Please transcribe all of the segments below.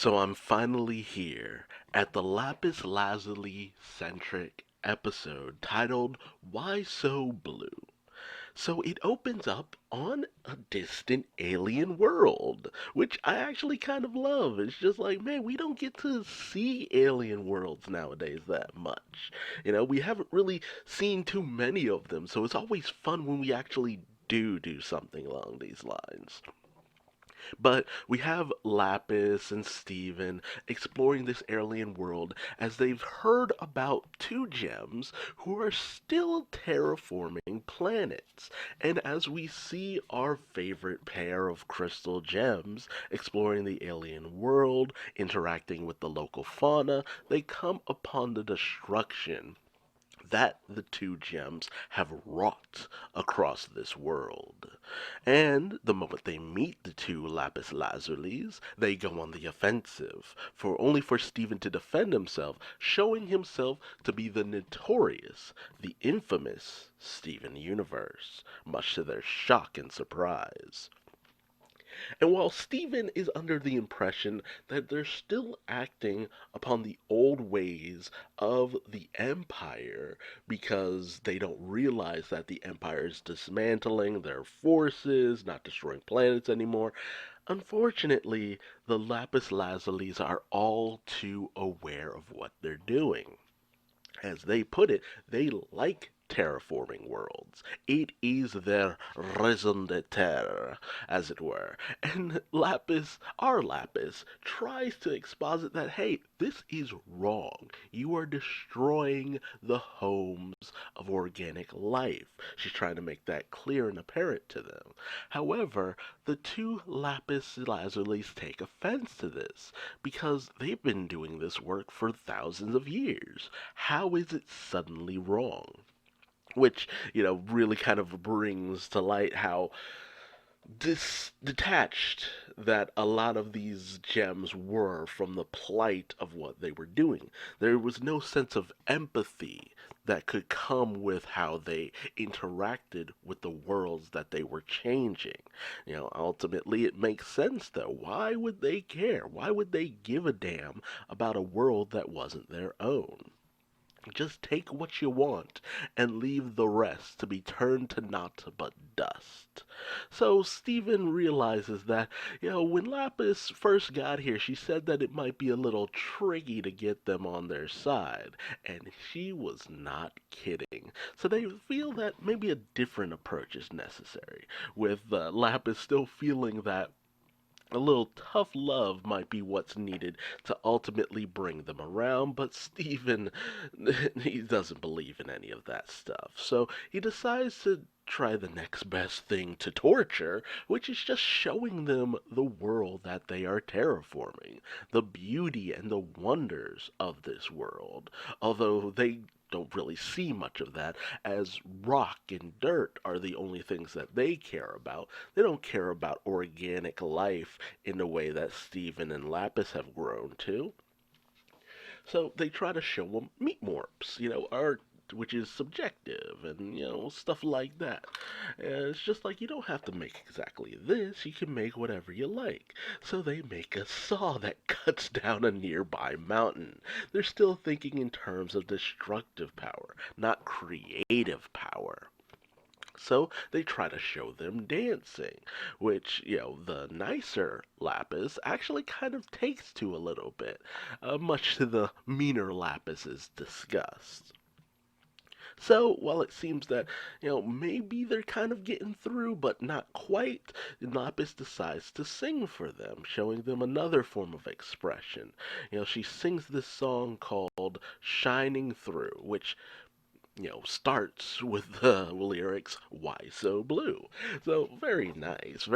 So I'm finally here at the Lapis Lazuli centric episode titled Why So Blue? So it opens up on a distant alien world, which I actually kind of love. It's just like, man, we don't get to see alien worlds nowadays that much. We haven't really seen too many of them, so it's always fun when we actually do something along these lines. But we have Lapis and Steven exploring this alien world as they've heard about two gems who are still terraforming planets. And as we see our favorite pair of crystal gems exploring the alien world, interacting with the local fauna, they come upon the destruction that the two gems have wrought across this world. And the moment they meet the two lapis lazulis, they go on the offensive, for only for Stephen to defend himself, showing himself to be the notorious, the infamous Steven Universe, much to their shock and surprise. And while Stephen is under the impression that they're still acting upon the old ways of the Empire because they don't realize that the Empire is dismantling their forces, not destroying planets anymore, unfortunately, the Lapis Lazulis are all too aware of what they're doing. As they put it, they like terraforming worlds. It is their raison d'etre, as it were. And Lapis, our Lapis, tries to exposit that, hey, this is wrong. You are destroying the homes of organic life. She's trying to make that clear and apparent to them. However, the two Lapis Lazulis take offense to this because they've been doing this work for thousands of years. How is it suddenly wrong? Which, really kind of brings to light how detached that a lot of these gems were from the plight of what they were doing. There was no sense of empathy that could come with how they interacted with the worlds that they were changing. Ultimately, it makes sense though. Why would they care? Why would they give a damn about a world that wasn't their own? Just take what you want and leave the rest to be turned to naught but dust. So Stephen realizes that, when Lapis first got here, she said that it might be a little tricky to get them on their side, and she was not kidding. So they feel that maybe a different approach is necessary, with Lapis still feeling that a little tough love might be what's needed to ultimately bring them around, but Stephen, he doesn't believe in any of that stuff. So he decides to try the next best thing to torture, which is just showing them the world that they are terraforming, the beauty and the wonders of this world. Although they don't really see much of that, as rock and dirt are the only things that they care about. They don't care about organic life in the way that Steven and Lapis have grown to. So they try to show them meat morphs, art which is subjective and stuff like that. And it's just like you don't have to make exactly this, you can make whatever you like. So they make a saw that cuts down a nearby mountain. They're still thinking in terms of destructive power, not creative power. So they try to show them dancing, which, the nicer Lapis actually kind of takes to a little bit, much to the meaner Lapis's disgust. So, while it seems that, maybe they're kind of getting through, but not quite, Lapis decides to sing for them, showing them another form of expression. She sings this song called Shining Through, which starts with the lyrics, Why So Blue? So, very nice,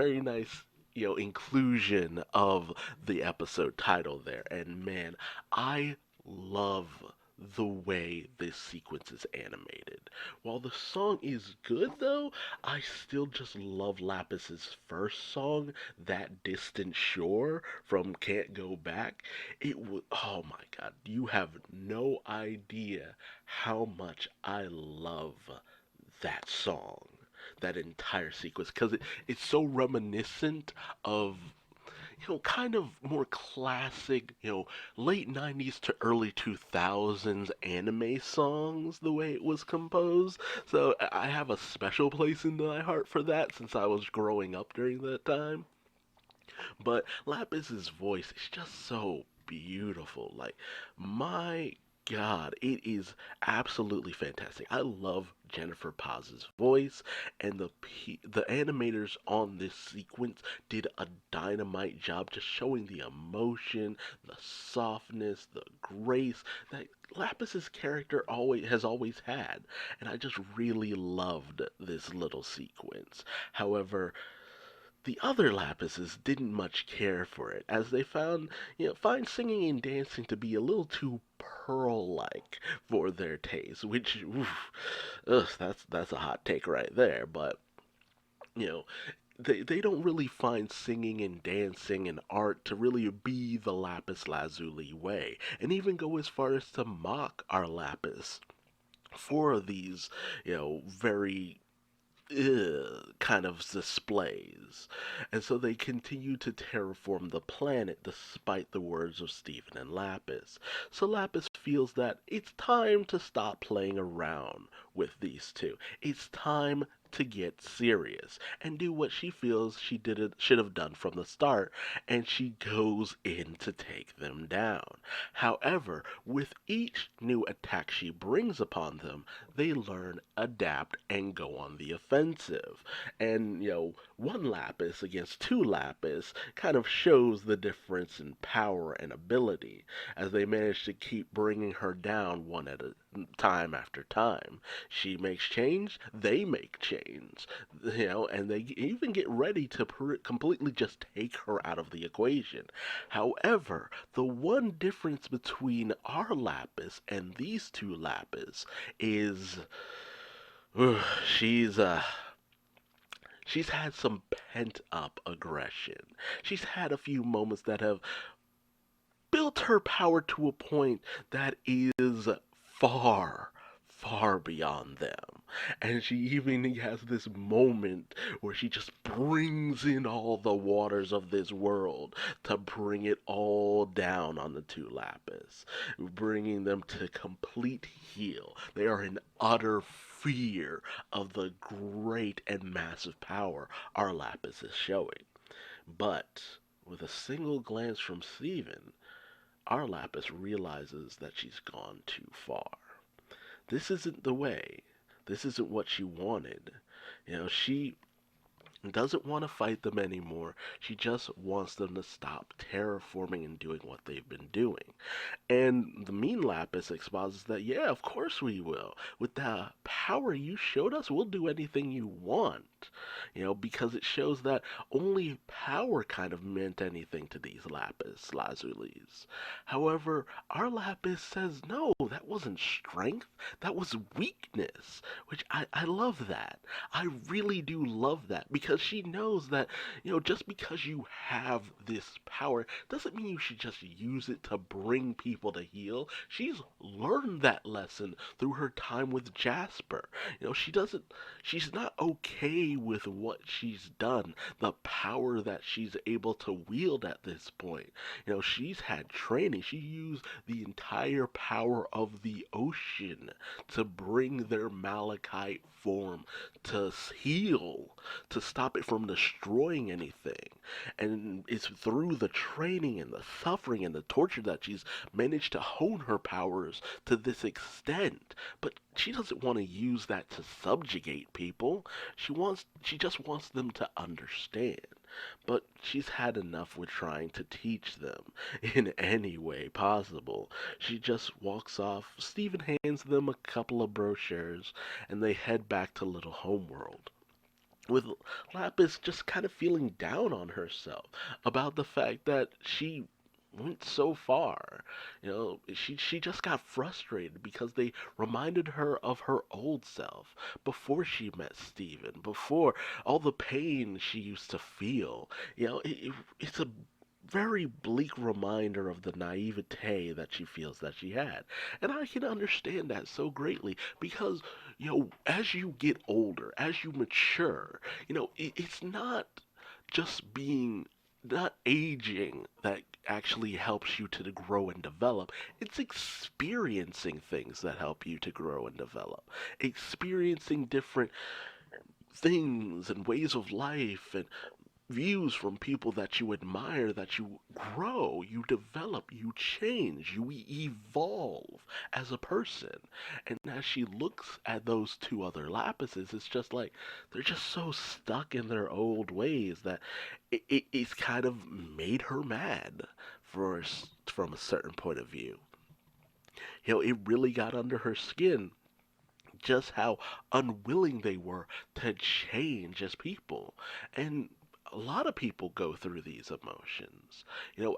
inclusion of the episode title there. And man, I love the way this sequence is animated. While the song is good though, I still just love Lapis's first song, That Distant Shore from Can't Go Back. It was, oh my god, you have no idea how much I love that song, that entire sequence, because it's so reminiscent of kind of more classic, late 90s to early 2000s anime songs, the way it was composed. So I have a special place in my heart for that since I was growing up during that time. But Lapis's voice is just so beautiful. Like, my God, it is absolutely fantastic. I love Jennifer Paz's voice, and the animators on this sequence did a dynamite job just showing the emotion, the softness, the grace that Lapis's character always had, and I just really loved this little sequence. However, the other Lapises didn't much care for it, as they find singing and dancing to be a little too pearl-like for their taste, which, oof, ugh, that's a hot take right there. But you know, they don't really find singing and dancing and art to really be the lapis lazuli way, and even go as far as to mock our lapis for these, very kind of displays. And so they continue to terraform the planet despite the words of Stephen and Lapis. So Lapis feels that it's time to stop playing around with these two. It's time to get serious and do what she feels should have done from the start, and she goes in to take them down. However, with each new attack she brings upon them, they learn, adapt, and go on the offensive. And, one Lapis against two Lapis kind of shows the difference in power and ability, as they manage to keep bringing her down one at a time after time. She makes change, they make change, and they even get ready to completely just take her out of the equation. However, the one difference between our Lapis and these two Lapis is she's she's had some pent up aggression. She's had a few moments that have built her power to a point that is far, far beyond them. And she even has this moment where she just brings in all the waters of this world to bring it all down on the two Lapis, bringing them to complete heel. They are in utter fear of the great and massive power our Lapis is showing. But with a single glance from Steven, our Lapis realizes that she's gone too far. This isn't the way. This isn't what she wanted. She doesn't want to fight them anymore. She just wants them to stop terraforming and doing what they've been doing. And the mean Lapis exposits that, yeah, of course we will. With the power you showed us, we'll do anything you want. Because it shows that only power kind of meant anything to these Lapis Lazulis. However, our Lapis says, no, that wasn't strength, that was weakness. Which I love that. I really do love that, because she knows that, just because you have this power doesn't mean you should just use it to bring people to heal. She's learned that lesson through her time with Jasper. She's not okay with what she's done, the power that she's able to wield at this point. She's had training. She used the entire power of the ocean to bring their malachite form to heal, to stop it from destroying anything. And it's through the training and the suffering and the torture that she's managed to hone her powers to this extent. But she doesn't want to use that to subjugate people. She just wants them to understand. But she's had enough with trying to teach them in any way possible. She just walks off. Stephen hands them a couple of brochures, and they head back to Little Homeworld, with Lapis just kind of feeling down on herself about the fact that she went so far. She just got frustrated because they reminded her of her old self before she met Steven, before all the pain she used to feel. It's a very bleak reminder of the naivete that she feels that she had. And I can understand that so greatly, because, as you get older, as you mature, it's not just being not aging that actually helps you to grow and develop. It's experiencing things that help you to grow and develop. Experiencing different things and ways of life and views from people that you admire, that you grow, you develop, you change, you evolve as a person. And as she looks at those two other Lapises, it's just like they're just so stuck in their old ways that it's kind of made her mad from a certain point of view. It really got under her skin just how unwilling they were to change as people. And a lot of people go through these emotions.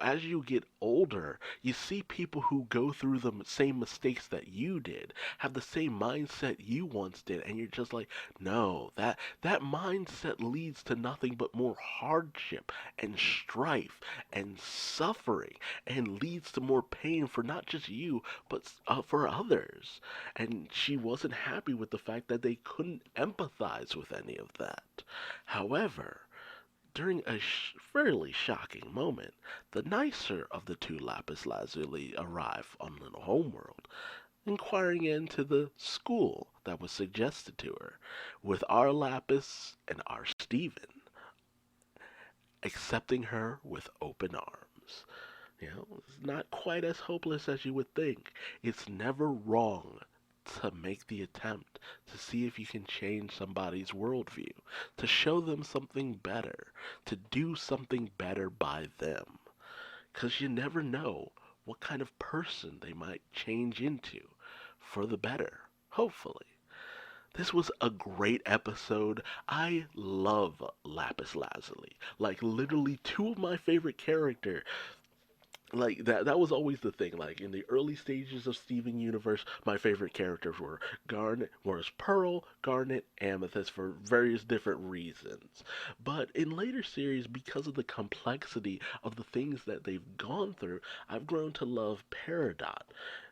As you get older, you see people who go through the same mistakes that you did, have the same mindset you once did, and you're just like, no, that mindset leads to nothing but more hardship and strife and suffering, and leads to more pain for not just you, but for others. And she wasn't happy with the fact that they couldn't empathize with any of that. However, during a fairly shocking moment, the nicer of the two lapis lazuli arrive on Little Homeworld, inquiring into the school that was suggested to her, with our Lapis and our Stephen accepting her with open arms. It's not quite as hopeless as you would think. It's never wrong to make the attempt to see if you can change somebody's worldview, to show them something better, to do something better by them. Because you never know what kind of person they might change into for the better, hopefully. This was a great episode. I love Lapis Lazuli. Like, literally, two of my favorite characters, like that was always the thing. Like in the early stages of Steven Universe, my favorite characters were Garnet was Pearl, Garnet, Amethyst for various different reasons. But in later series, because of the complexity of the things that they've gone through, I've grown to love Peridot,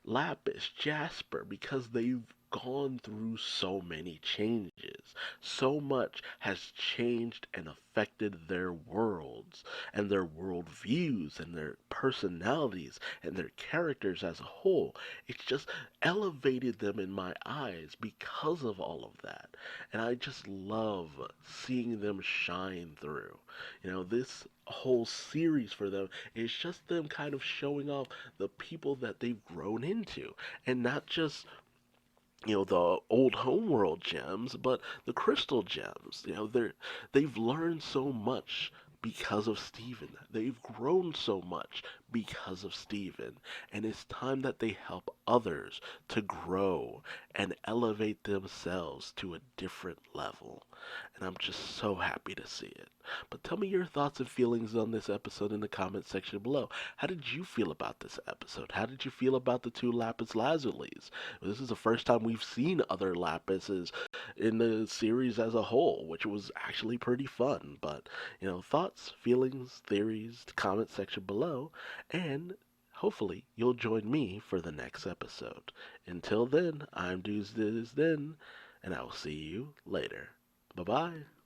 Lapis, Jasper, because they've gone through so many changes. So much has changed and affected their worlds and their worldviews and their personalities and their characters as a whole. It's just elevated them in my eyes because of all of that. And I just love seeing them shine through. This whole series for them is just them kind of showing off the people that they've grown into, and not just the old homeworld gems, but the crystal gems. They've learned so much because of Steven. They've grown so much because of Steven. And it's time that they help others to grow and elevate themselves to a different level. And I'm just so happy to see it. But tell me your thoughts and feelings on this episode in the comment section below. How did you feel about this episode? How did you feel about the two Lapis Lazulis? This is the first time we've seen other Lapises in the series as a whole, which was actually pretty fun. But, thoughts, feelings, theories, comment section below, and hopefully you'll join me for the next episode. Until then, I'm Duuz-Diz-Din, and I will see you later. Bye-bye.